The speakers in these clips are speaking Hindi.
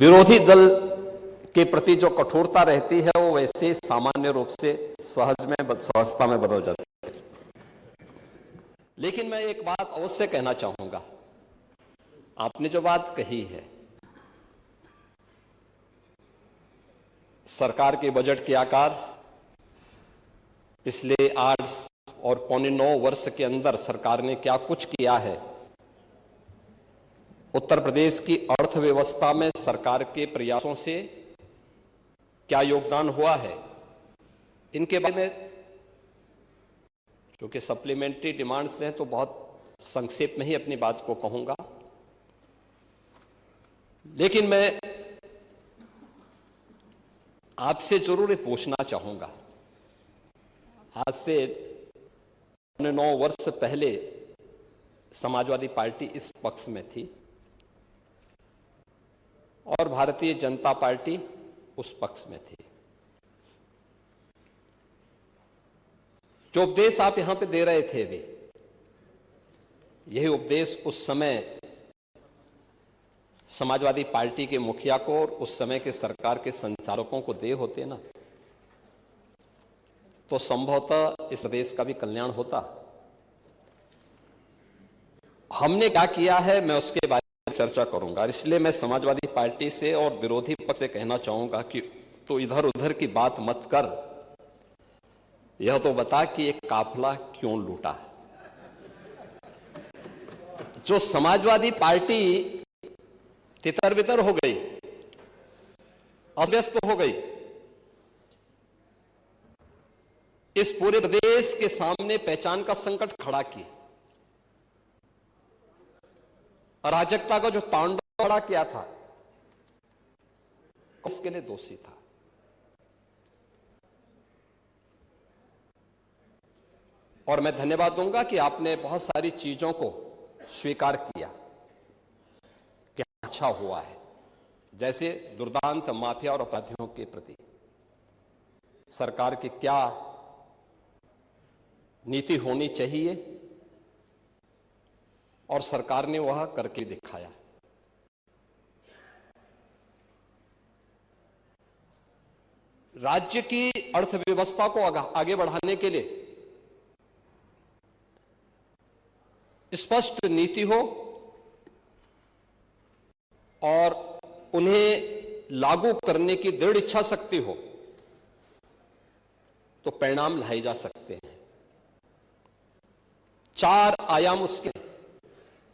विरोधी दल के प्रति जो कठोरता रहती है वो वैसे सामान्य रूप से सहजता में बदल जाती है। लेकिन मैं एक बात अवश्य कहना चाहूंगा, आपने जो बात कही है, सरकार के बजट के आकार पिछले 8 और पौने 9 वर्ष के अंदर सरकार ने क्या कुछ किया है, उत्तर प्रदेश की अर्थव्यवस्था में सरकार के प्रयासों से क्या योगदान हुआ है, इनके बारे में क्योंकि सप्लीमेंट्री डिमांड्स हैं तो बहुत संक्षेप में ही अपनी बात को कहूंगा। लेकिन मैं आपसे जरूर पूछना चाहूंगा, आज से 9 वर्ष पहले समाजवादी पार्टी इस पक्ष में थी और भारतीय जनता पार्टी उस पक्ष में थी। जो उपदेश आप यहां पे दे रहे थे वे यही उपदेश उस समय समाजवादी पार्टी के मुखिया को और उस समय के सरकार के संचालकों को दे होते ना, तो संभवतः इस देश का भी कल्याण होता। हमने क्या किया है मैं उसके बारे में चर्चा करूंगा, इसलिए मैं समाजवादी पार्टी से और विरोधी पक्ष से कहना चाहूंगा कि तो इधर उधर की बात मत कर, यह तो बता कि एक काफिला क्यों लूटा। जो समाजवादी पार्टी तितर बितर हो गई, अस्त हो गई, इस पूरे प्रदेश के सामने पहचान का संकट खड़ा किया, अराजकता का जो तांडव खड़ा किया था उसके लिए दोषी था। और मैं धन्यवाद दूंगा कि आपने बहुत सारी चीजों को स्वीकार किया कि अच्छा हुआ है, जैसे दुर्दांत माफिया और अपराधियों के प्रति सरकार की क्या नीति होनी चाहिए और सरकार ने वह करके दिखाया। राज्य की अर्थव्यवस्था को आगे बढ़ाने के लिए स्पष्ट नीति हो और उन्हें लागू करने की दृढ़ इच्छा शक्ति हो तो परिणाम लाए जा सकते हैं। 4 आयाम उसके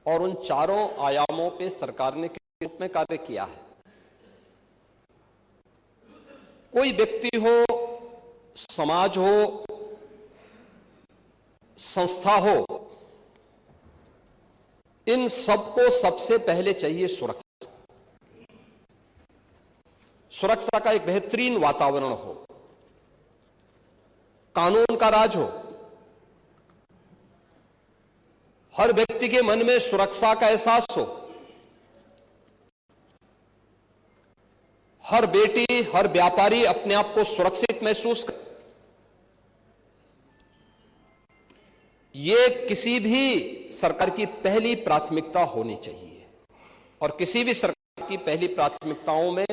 और उन चारों आयामों पे सरकार ने किस रूप में कार्य किया है। कोई व्यक्ति हो, समाज हो, संस्था हो, इन सबको सबसे पहले चाहिए सुरक्षा। सुरक्षा का एक बेहतरीन वातावरण हो, कानून का राज हो, हर व्यक्ति के मन में सुरक्षा का एहसास हो, हर बेटी, हर व्यापारी अपने आप को सुरक्षित महसूस करे। ये किसी भी सरकार की पहली प्राथमिकता होनी चाहिए और किसी भी सरकार की पहली प्राथमिकताओं में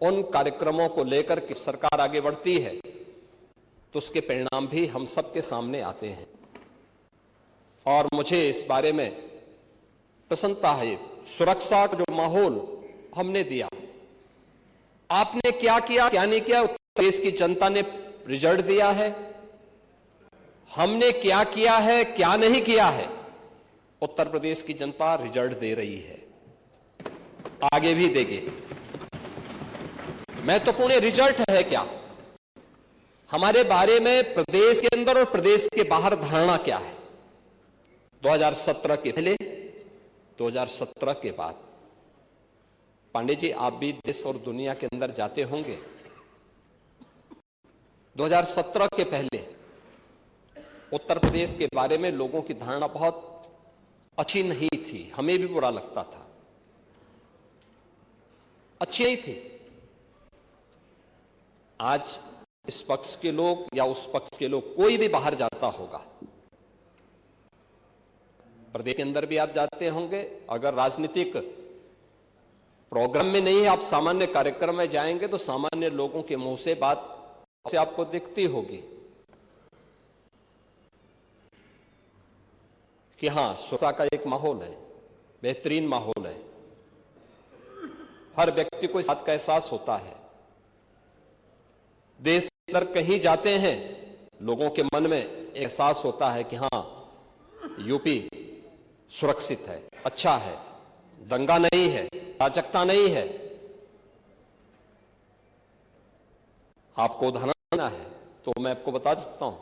उन कार्यक्रमों को लेकर के सरकार आगे बढ़ती है तो उसके परिणाम भी हम सबके सामने आते हैं। और मुझे इस बारे में प्रसन्नता है, सुरक्षा का जो माहौल हमने दिया, आपने क्या किया क्या नहीं किया, उत्तर प्रदेश की जनता ने रिजल्ट दिया है। हमने क्या किया है क्या नहीं किया है, उत्तर प्रदेश की जनता रिजल्ट दे रही है, आगे भी देगी। महत्वपूर्ण रिजल्ट है क्या, हमारे बारे में प्रदेश के अंदर और प्रदेश के बाहर धारणा क्या है। 2017 के पहले, 2017 के बाद, पांडे जी आप भी देश और दुनिया के अंदर जाते होंगे। 2017 के पहले उत्तर प्रदेश के बारे में लोगों की धारणा बहुत अच्छी नहीं थी, हमें भी बुरा लगता था, अच्छी नहीं थी। आज इस पक्ष के लोग या उस पक्ष के लोग, कोई भी बाहर जाता होगा, प्रदेश के अंदर भी आप जाते होंगे, अगर राजनीतिक प्रोग्राम में नहीं है, आप सामान्य कार्यक्रम में जाएंगे तो सामान्य लोगों के मुंह से बात से आपको दिखती होगी कि हां, सुरक्षा का एक माहौल है, बेहतरीन माहौल है। हर व्यक्ति को इस बात का एहसास होता है। देश के अंदर कहीं जाते हैं, लोगों के मन में एहसास होता है कि हां, यूपी सुरक्षित है, अच्छा है, दंगा नहीं है, अराजकता नहीं है। आपको उदाहरण देना है तो मैं आपको बता देता हूं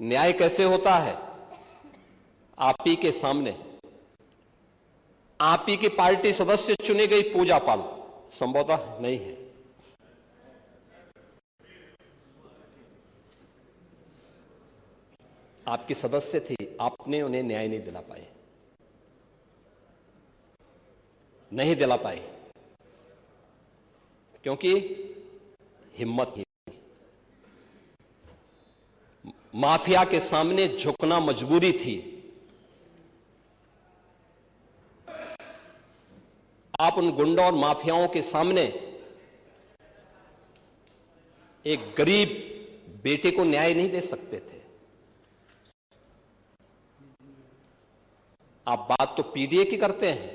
न्याय कैसे होता है। आप ही के सामने आप ही की पार्टी सदस्य चुनी गई पूजा पाल संभवतः नहीं है। आपकी सदस्य थी, आपने उन्हें न्याय नहीं दिला पाए, नहीं दिला पाए, क्योंकि हिम्मत ही माफिया के सामने झुकना मजबूरी थी। आप उन गुंडों और माफियाओं के सामने एक गरीब बेटे को न्याय नहीं दे सकते थे। आप बात तो पीडीए की करते हैं,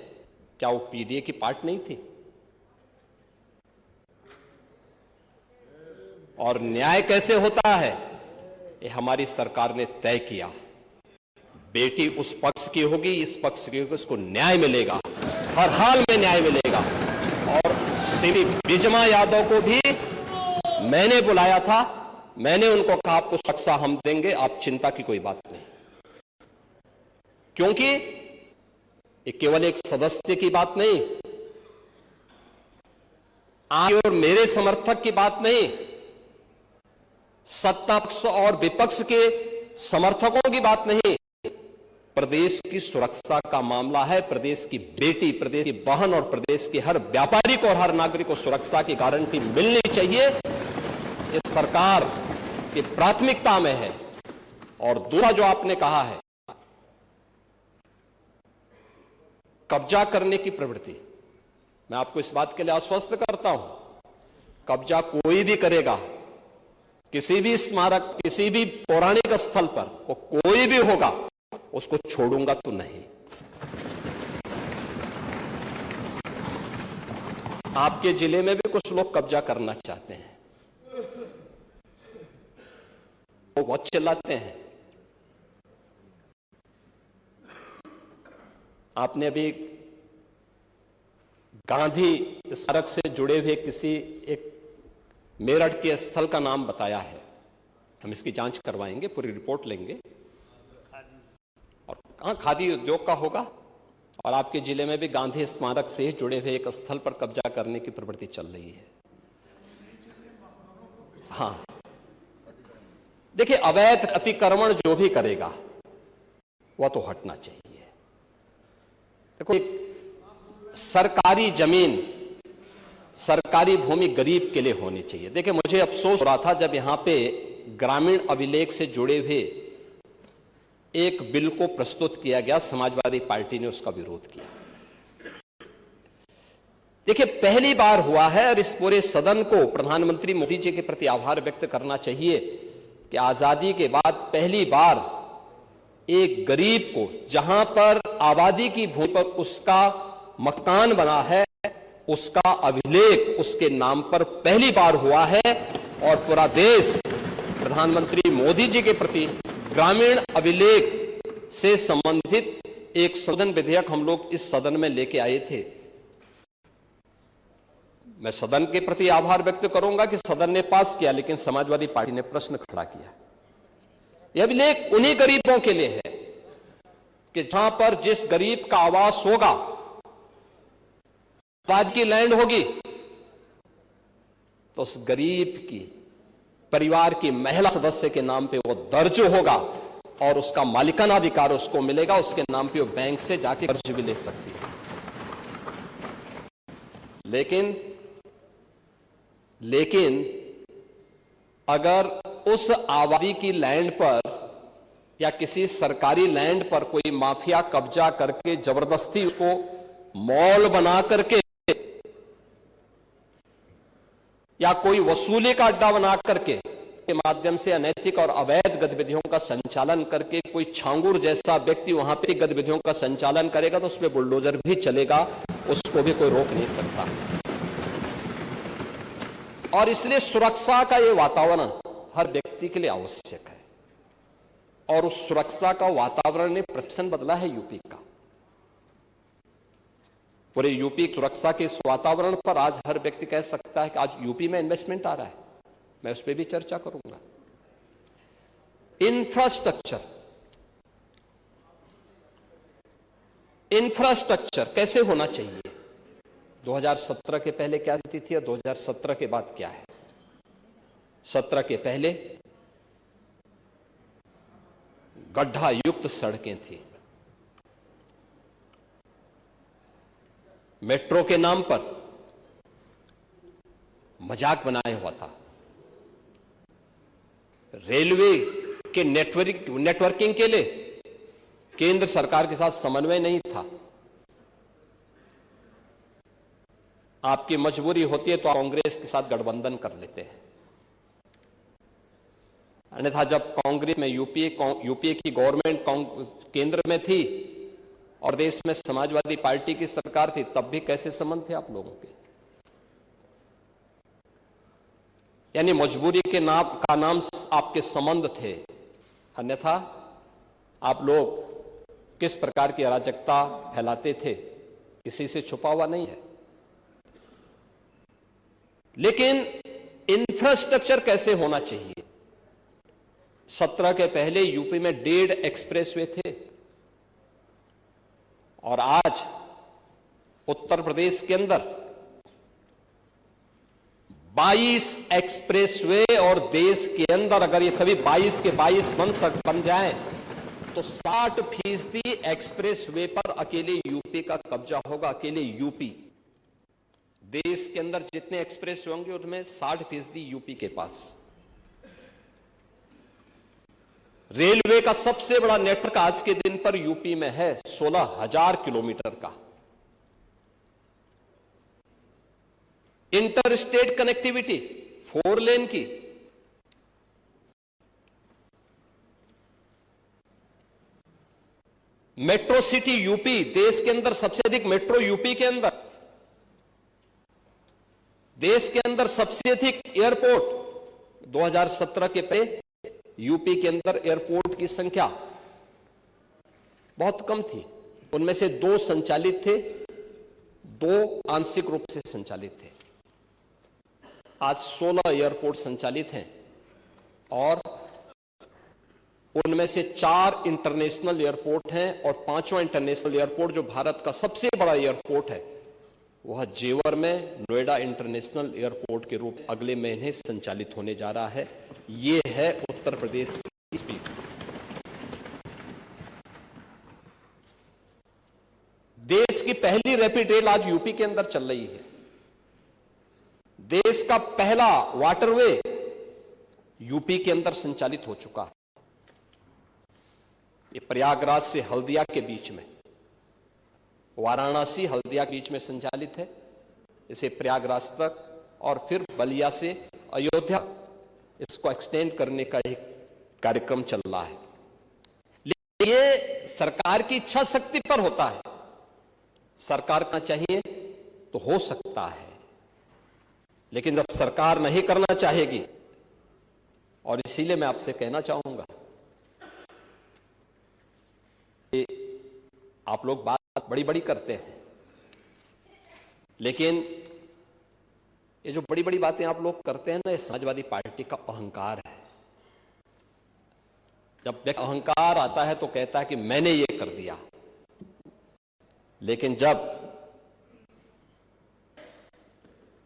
क्या वो पीडीए की पार्ट नहीं थी? और न्याय कैसे होता है, ये हमारी सरकार ने तय किया। बेटी उस पक्ष की होगी, इस पक्ष की होगी, उसको न्याय मिलेगा, हर हाल में न्याय मिलेगा। और श्री बिजमा यादव को भी मैंने बुलाया था, मैंने उनको कहा आपको सुरक्षा हम देंगे, आप चिंता की कोई बात नहीं। क्योंकि ये केवल एक सदस्य की बात नहीं, आप और मेरे समर्थक की बात नहीं, सत्ता पक्ष और विपक्ष के समर्थकों की बात नहीं, प्रदेश की सुरक्षा का मामला है। प्रदेश की बेटी, प्रदेश की बहन और प्रदेश के हर व्यापारी को और हर नागरिक को सुरक्षा की गारंटी मिलनी चाहिए। इस सरकार की प्राथमिकता में है। और दूसरा जो आपने कहा है, कब्जा करने की प्रवृत्ति, मैं आपको इस बात के लिए आश्वस्त करता हूं, कब्जा कोई भी करेगा, किसी भी स्मारक, किसी भी पौराणिक स्थल पर, वो कोई भी होगा, उसको छोड़ूंगा तो नहीं। आपके जिले में भी कुछ लोग कब्जा करना चाहते हैं, वो बहुत चिल्लाते हैं। आपने अभी गांधी स्मारक से जुड़े हुए किसी एक मेरठ के स्थल का नाम बताया है, हम इसकी जांच करवाएंगे, पूरी रिपोर्ट लेंगे। और कहां खादी उद्योग का होगा, और आपके जिले में भी गांधी स्मारक से जुड़े हुए एक स्थल पर कब्जा करने की प्रवृत्ति चल रही है। हां, देखिए, अवैध अतिक्रमण जो भी करेगा वह तो हटना चाहिए। देखो, एक सरकारी जमीन, सरकारी भूमि गरीब के लिए होनी चाहिए। देखिए, मुझे अफसोस हो रहा था जब यहां पे ग्रामीण अभिलेख से जुड़े हुए एक बिल को प्रस्तुत किया गया, समाजवादी पार्टी ने उसका विरोध किया। देखिए, पहली बार हुआ है, और इस पूरे सदन को प्रधानमंत्री मोदी जी के प्रति आभार व्यक्त करना चाहिए कि आजादी के बाद पहली बार एक गरीब को, जहां पर आबादी की भूमि पर उसका मकान बना है, उसका अभिलेख उसके नाम पर पहली बार हुआ है। और पूरा देश प्रधानमंत्री मोदी जी के प्रति ग्रामीण अभिलेख से संबंधित एक संशोधन विधेयक हम लोग इस सदन में लेके आए थे। मैं सदन के प्रति आभार व्यक्त करूंगा कि सदन ने पास किया, लेकिन समाजवादी पार्टी ने प्रश्न खड़ा किया। यह अभिलेख उन्हीं गरीबों के लिए है कि जहां पर जिस गरीब का आवास होगा, आबाद की लैंड होगी, तो उस गरीब की परिवार की महिला सदस्य के नाम पे वो दर्ज होगा और उसका मालिकाना अधिकार उसको मिलेगा। उसके नाम पे वो बैंक से जाके कर्ज भी ले सकती है। लेकिन अगर उस आबादी की लैंड पर या किसी सरकारी लैंड पर कोई माफिया कब्जा करके जबरदस्ती उसको मॉल बना करके या कोई वसूली का अड्डा बना करके के माध्यम से अनैतिक और अवैध गतिविधियों का संचालन करके कोई छांगुर जैसा व्यक्ति वहां पे गतिविधियों का संचालन करेगा तो उसमें बुलडोजर भी चलेगा, उसको भी कोई रोक नहीं सकता। और इसलिए सुरक्षा का ये वातावरण हर व्यक्ति के लिए आवश्यक है और उस सुरक्षा का वातावरण ने परसेप्शन बदला है यूपी का। पूरे यूपी की सुरक्षा के इस वातावरण पर आज हर व्यक्ति कह सकता है कि आज यूपी में इन्वेस्टमेंट आ रहा है। मैं उस पर भी चर्चा करूंगा। इंफ्रास्ट्रक्चर कैसे होना चाहिए, 2017 के पहले क्या स्थिति थी और 2017 के बाद क्या है। 17 के पहले गड्ढा युक्त सड़कें थी, मेट्रो के नाम पर मजाक बनाया हुआ था, रेलवे के नेटवर्किंग के लिए केंद्र सरकार के साथ समन्वय नहीं था। आपकी मजबूरी होती है तो आप कांग्रेस के साथ गठबंधन कर लेते हैं, अन्यथा जब कांग्रेस में यूपीए की गवर्नमेंट केंद्र में थी और देश में समाजवादी पार्टी की सरकार थी, तब भी कैसे संबंध थे आप लोगों के। यानी मजबूरी के नाम आपके संबंध थे, अन्यथा आप लोग किस प्रकार की अराजकता फैलाते थे किसी से छुपा हुआ नहीं है। लेकिन इंफ्रास्ट्रक्चर कैसे होना चाहिए। 17 के पहले यूपी में 1.5 एक्सप्रेसवे थे और आज उत्तर प्रदेश के अंदर 22 एक्सप्रेसवे और देश के अंदर अगर ये सभी 22 के 22 बन जाएं तो 60% एक्सप्रेसवे पर अकेले यूपी का कब्जा होगा। अकेले यूपी, देश के अंदर जितने एक्सप्रेसवे होंगे उनमें 60% यूपी के पास। रेलवे का सबसे बड़ा नेटवर्क आज के दिन पर यूपी में है, 16,000 किलोमीटर का। इंटर स्टेट कनेक्टिविटी 4 लेन की, मेट्रो सिटी यूपी, देश के अंदर सबसे अधिक मेट्रो यूपी के अंदर, देश के अंदर सबसे अधिक एयरपोर्ट। 2017 के पहले यूपी के अंदर एयरपोर्ट की संख्या बहुत कम थी, उनमें से 2 संचालित थे, 2 आंशिक रूप से संचालित थे। आज 16 एयरपोर्ट संचालित हैं और उनमें से 4 इंटरनेशनल एयरपोर्ट हैं और 5वां इंटरनेशनल एयरपोर्ट जो भारत का सबसे बड़ा एयरपोर्ट है वह जेवर में नोएडा इंटरनेशनल एयरपोर्ट के रूप अगले महीने संचालित होने जा रहा है। ये है उत्तर प्रदेश की स्पीड। देश की पहली रैपिड रेल आज यूपी के अंदर चल रही है। देश का पहला वाटरवे यूपी के अंदर संचालित हो चुका है। ये प्रयागराज से हल्दिया के बीच में, वाराणसी हल्दिया के बीच में संचालित है। इसे प्रयागराज तक और फिर बलिया से अयोध्या इसको एक्सटेंड करने का एक कार्यक्रम चल रहा है। लेकिन ये सरकार की इच्छा शक्ति पर होता है। सरकार करना चाहिए तो हो सकता है, लेकिन जब सरकार नहीं करना चाहेगी, और इसीलिए मैं आपसे कहना चाहूंगा कि आप लोग बात बड़ी बड़ी करते हैं, लेकिन ये जो बड़ी बड़ी बातें आप लोग करते हैं ना, ये समाजवादी पार्टी का अहंकार है। जब अहंकार आता है तो कहता है कि मैंने ये कर दिया, लेकिन जब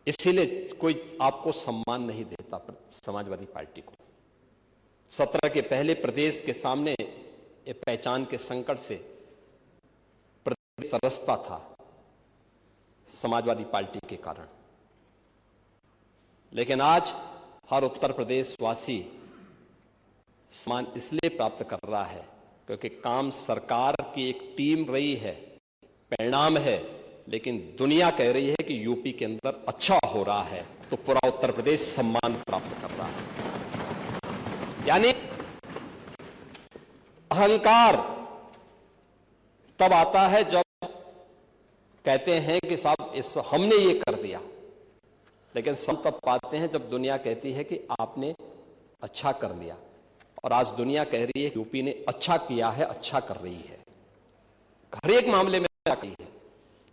इसीलिए कोई आपको सम्मान नहीं देता समाजवादी पार्टी को। 17 के पहले प्रदेश के सामने ये पहचान के संकट से प्रदेश तरसता था समाजवादी पार्टी के कारण, लेकिन आज हर उत्तर प्रदेश वासी सम्मान इसलिए प्राप्त कर रहा है क्योंकि काम सरकार की एक टीम रही है, परिणाम है, लेकिन दुनिया कह रही है कि यूपी के अंदर अच्छा हो रहा है, तो पूरा उत्तर प्रदेश सम्मान प्राप्त कर रहा है। यानी अहंकार तब आता है जब कहते हैं कि साहब हमने ये कर दिया, लेकिन सब तब पाते हैं जब दुनिया कहती है कि आपने अच्छा कर लिया। और आज दुनिया कह रही है कि यूपी ने अच्छा किया है, अच्छा कर रही है, हर एक मामले में अच्छा की है,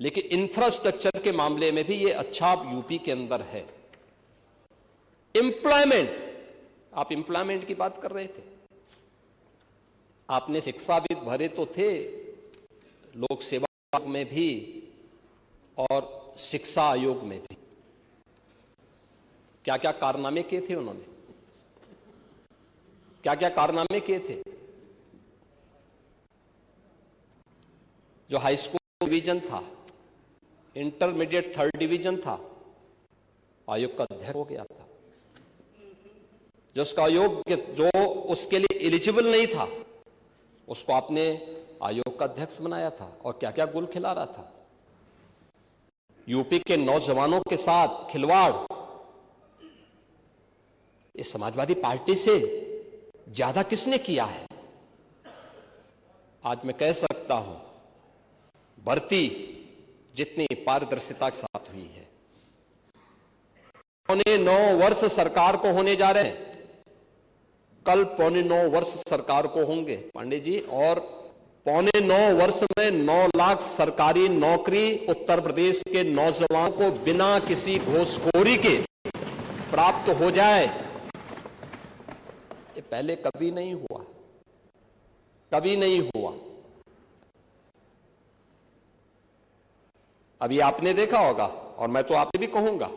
लेकिन इंफ्रास्ट्रक्चर के मामले में भी ये अच्छा यूपी के अंदर है। एम्प्लॉयमेंट, आप एम्प्लॉयमेंट की बात कर रहे थे, आपने शिक्षाविद भरे तो थे लोक सेवा में भी और शिक्षा आयोग में भी, क्या क्या कारनामे किए थे उन्होंने, क्या क्या कारनामे किए थे। जो हाई स्कूल डिवीजन था, इंटरमीडिएट 3rd डिवीजन था, आयोग का अध्यक्ष हो गया था। जो उसका आयोग जो उसके लिए एलिजिबल नहीं था, उसको आपने आयोग का अध्यक्ष बनाया था, और क्या क्या गुल खिला रहा था। यूपी के नौजवानों के साथ खिलवाड़ इस समाजवादी पार्टी से ज्यादा किसने किया है। आज मैं कह सकता हूं, भर्ती जितनी पारदर्शिता के साथ हुई है, 9 वर्ष सरकार को होने जा रहे हैं, कल 9 वर्ष सरकार को होंगे पांडे जी, और 9 वर्ष में 9 लाख सरकारी नौकरी उत्तर प्रदेश के नौजवानों को बिना किसी घूसखोरी के प्राप्त हो जाए। ये पहले कभी नहीं हुआ, कभी नहीं हुआ। अभी आपने देखा होगा, और मैं तो आपसे भी कहूंगा,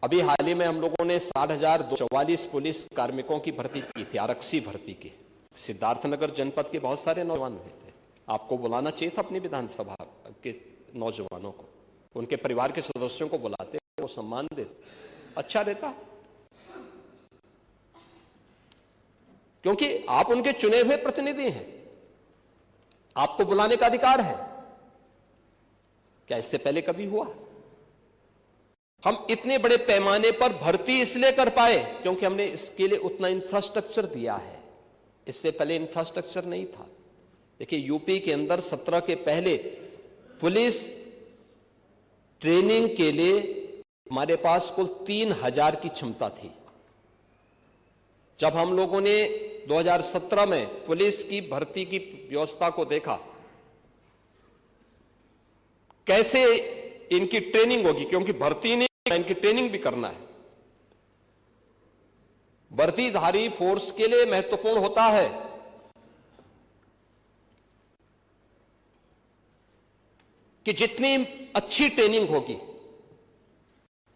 अभी हाल ही में हम लोगों ने 60,244 पुलिस कार्मिकों की भर्ती की थी, आरक्षी भर्ती की। सिद्धार्थनगर जनपद के बहुत सारे नौजवान हुए थे। आपको बुलाना चाहिए था अपनी विधानसभा के नौजवानों को, उनके परिवार के सदस्यों को बुलाते, वो सम्मान देते, अच्छा रहता। क्योंकि आप उनके चुने हुए प्रतिनिधि हैं, आपको बुलाने का अधिकार है। क्या इससे पहले कभी हुआ? हम इतने बड़े पैमाने पर भर्ती इसलिए कर पाए क्योंकि हमने इसके लिए उतना इंफ्रास्ट्रक्चर दिया है। इससे पहले इंफ्रास्ट्रक्चर नहीं था। देखिए, यूपी के अंदर 17 के पहले पुलिस ट्रेनिंग के लिए हमारे पास कुल 3,000 की क्षमता थी। जब हम लोगों ने 2017 में पुलिस की भर्ती की व्यवस्था को देखा, कैसे इनकी ट्रेनिंग होगी, क्योंकि भर्ती नहीं, इनकी ट्रेनिंग भी करना है। वर्दीधारी फोर्स के लिए महत्वपूर्ण होता है कि जितनी अच्छी ट्रेनिंग होगी,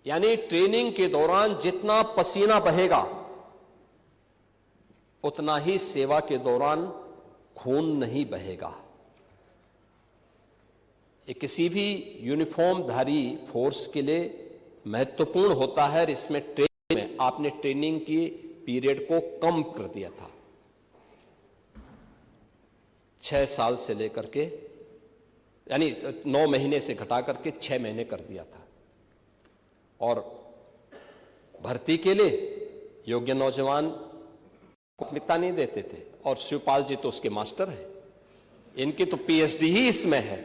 यानी ट्रेनिंग के दौरान जितना पसीना बहेगा उतना ही सेवा के दौरान खून नहीं बहेगा। ये किसी भी यूनिफॉर्मधारी फोर्स के लिए महत्वपूर्ण होता है। और इसमें ट्रेनिंग में आपने ट्रेनिंग की पीरियड को कम कर दिया था, 6 साल से लेकर के, यानी 9 महीने से घटा करके 6 महीने कर दिया था। और भर्ती के लिए योग्य नौजवान प्राथमिकता नहीं देते थे। और शिवपाल जी तो उसके मास्टर हैं, इनकी तो पीएचडी ही इसमें है।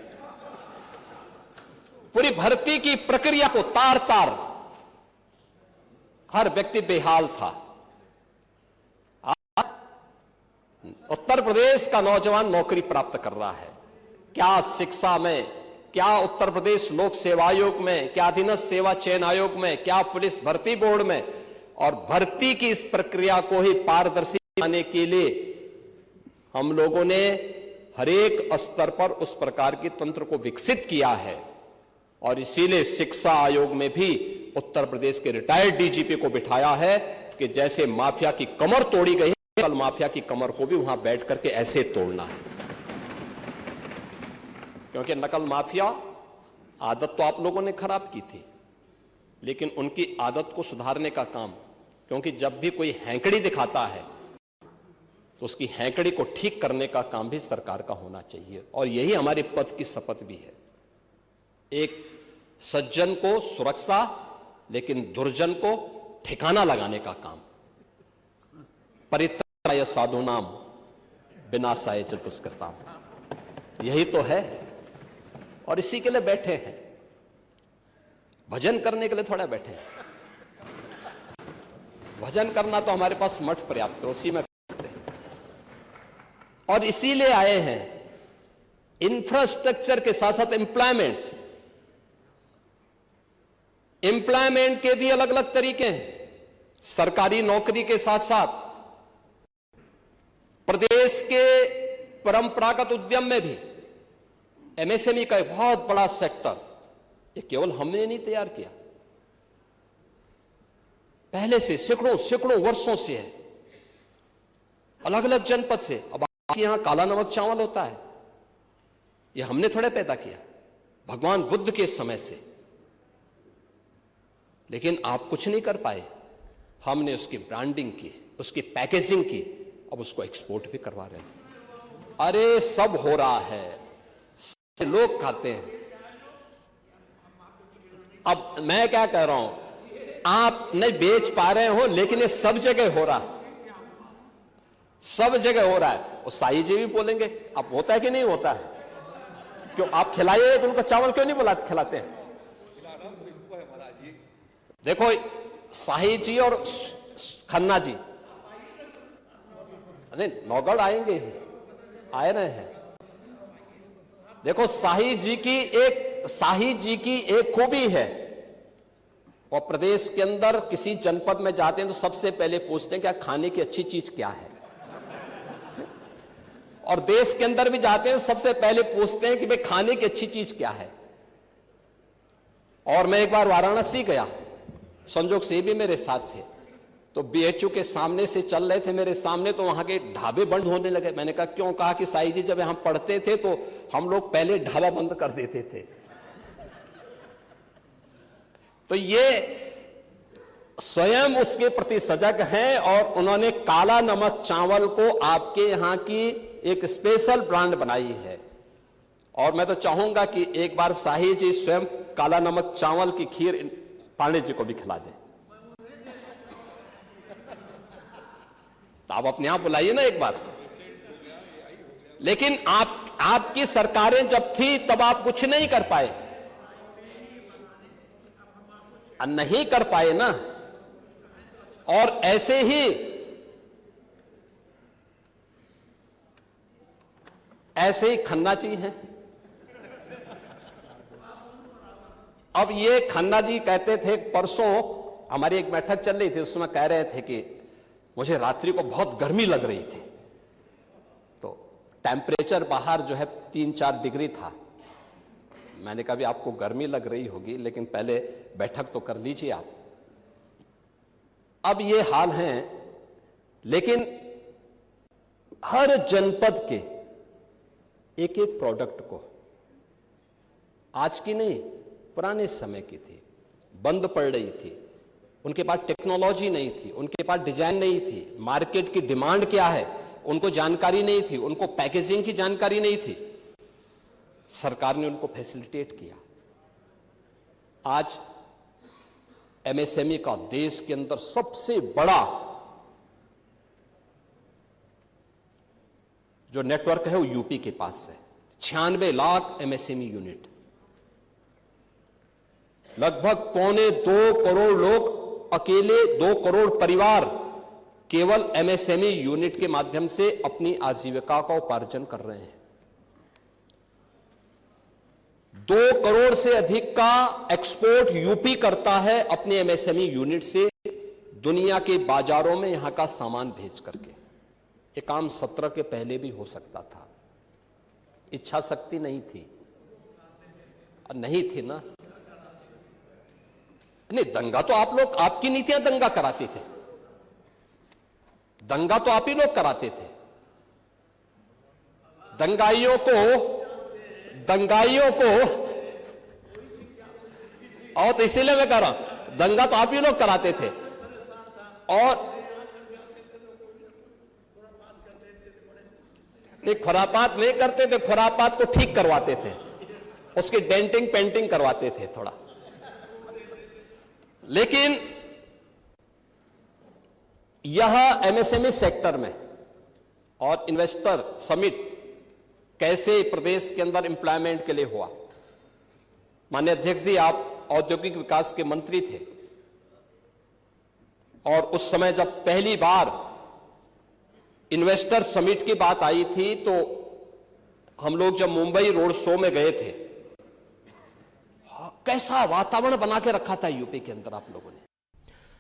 पूरी भर्ती की प्रक्रिया को तार तार हर व्यक्ति बेहाल था। उत्तर प्रदेश का नौजवान नौकरी प्राप्त कर रहा है। क्या शिक्षा में, क्या उत्तर प्रदेश लोक सेवा आयोग में, क्या अधीनस्थ सेवा चयन आयोग में, क्या पुलिस भर्ती बोर्ड में। और भर्ती की इस प्रक्रिया को ही पारदर्शी बनाने के लिए हम लोगों ने हरेक स्तर पर उस प्रकार के तंत्र को विकसित किया है। और इसीलिए शिक्षा आयोग में भी उत्तर प्रदेश के रिटायर्ड डीजीपी को बिठाया है कि जैसे माफिया की कमर तोड़ी गई है, कल माफिया की कमर को भी वहां बैठ करके ऐसे तोड़ना है। क्योंकि नकल माफिया आदत तो आप लोगों ने खराब की थी, लेकिन उनकी आदत को सुधारने का काम, क्योंकि जब भी कोई हैंकड़ी दिखाता है तो उसकी हैंकड़ी को ठीक करने का काम भी सरकार का होना चाहिए। और यही हमारे पद की शपथ भी है, एक सज्जन को सुरक्षा, लेकिन दुर्जन को ठिकाना लगाने का काम। परित्राणाय साधूनाम विनाशाय च दुष्कृताम, यही तो है। और इसी के लिए बैठे हैं, भजन करने के लिए थोड़ा बैठे हैं। भजन करना तो हमारे पास मठ पर्याप्त है, उसी में करते हैं। और इसीलिए आए हैं। इंफ्रास्ट्रक्चर के साथ साथ एम्प्लॉयमेंट के भी अलग अलग तरीके हैं। सरकारी नौकरी के साथ साथ प्रदेश के परंपरागत उद्यम में भी एमएसएमई का एक बहुत बड़ा सेक्टर, ये केवल हमने नहीं तैयार किया, पहले से सैकड़ों वर्षों से है, अलग अलग जनपद से। अब आपके यहां काला नमक चावल होता है, ये हमने थोड़े पैदा किया, भगवान बुद्ध के समय से। लेकिन आप कुछ नहीं कर पाए, हमने उसकी ब्रांडिंग की, उसकी पैकेजिंग की, अब उसको एक्सपोर्ट भी करवा रहे हैं। अरे सब हो रहा है, लोग खाते हैं। अब मैं क्या कह रहा हूं, आप नहीं बेच पा रहे हो, लेकिन ये सब जगह हो रहा है, सब जगह हो रहा है। और साई जी भी बोलेंगे, अब होता है कि नहीं होता है? क्यों आप खिलाइए उनको चावल, क्यों नहीं खिलाते हैं? देखो साही जी और खन्ना जी, अरे नौगढ़ आएंगे, आए रहे हैं। देखो साही जी की एक खूबी है, और प्रदेश के अंदर किसी जनपद में जाते हैं तो सबसे पहले पूछते हैं क्या खाने की अच्छी चीज क्या है। और देश के अंदर भी जाते हैं तो सबसे पहले पूछते हैं कि भाई खाने की अच्छी चीज क्या है। और मैं एक बार वाराणसी गया, संजोग से भी मेरे साथ थे, तो बीएचयू के सामने से चल रहे थे मेरे सामने, तो वहां के ढाबे बंद होने लगे। मैंने कहा क्यों? कहा कि साई जी जब हम पढ़ते थे तो हम लोग पहले ढाबा बंद कर देते थे। तो ये स्वयं उसके प्रति सजग हैं, और उन्होंने काला नमक चावल को आपके यहां की एक स्पेशल ब्रांड बनाई है। और मैं तो चाहूंगा कि एक बार साही जी स्वयं काला नमक चावल की खीर पांडे जी को भी खिला दें। तो आप अपने आप बुलाइए ना एक बार। लेकिन आपकी सरकारें जब थी तब आप कुछ नहीं कर पाए, नहीं कर पाए ना। और ऐसे ही खन्ना जी हैं। अब ये खन्ना जी कहते थे, परसों हमारी एक बैठक चल रही थी, उसमें कह रहे थे कि मुझे रात्रि को बहुत गर्मी लग रही थी, तो टेम्परेचर बाहर जो है 3-4 डिग्री था। मैंने कहा भी आपको गर्मी लग रही होगी, लेकिन पहले बैठक तो कर लीजिए आप। अब ये हाल है, लेकिन हर जनपद के एक एक प्रोडक्ट को, आज की नहीं पुराने समय की थी, बंद पड़ रही थी। उनके पास टेक्नोलॉजी नहीं थी, उनके पास डिजाइन नहीं थी, मार्केट की डिमांड क्या है उनको जानकारी नहीं थी, उनको पैकेजिंग की जानकारी नहीं थी। सरकार ने उनको फैसिलिटेट किया। आज एमएसएमई का देश के अंदर सबसे बड़ा जो नेटवर्क है वो यूपी के पास है। 96 लाख एमएसएमई यूनिट, लगभग 1.25 करोड़ लोग, अकेले 2 करोड़ परिवार केवल एमएसएमई यूनिट के माध्यम से अपनी आजीविका का उपार्जन कर रहे हैं। 2 करोड़ से अधिक का एक्सपोर्ट यूपी करता है अपने एमएसएमई यूनिट से, दुनिया के बाजारों में यहां का सामान भेज करके। ये काम 17 के पहले भी हो सकता था, इच्छा शक्ति नहीं थी, नहीं थी ना। नहीं, दंगा तो आप लोग, आपकी नीतियां दंगा कराते थे, दंगा तो आप ही लोग कराते थे। दंगाइयों को और तो इसीलिए मैं कह रहा हूं, दंगा तो आप ही लोग कराते थे। और नहीं, खुरापात नहीं करते थे, खुरापात को ठीक करवाते थे, उसकी डेंटिंग पेंटिंग करवाते थे थोड़ा। लेकिन यह एमएसएमई सेक्टर में और इन्वेस्टर समिट कैसे प्रदेश के अंदर एम्प्लॉयमेंट के लिए हुआ। माननीय अध्यक्ष जी, आप औद्योगिक विकास के मंत्री थे और उस समय जब पहली बार इन्वेस्टर समिट की बात आई थी तो हम लोग जब मुंबई रोड शो में गए थे, कैसा वातावरण बना के रखा था यूपी के अंदर आप लोगों ने।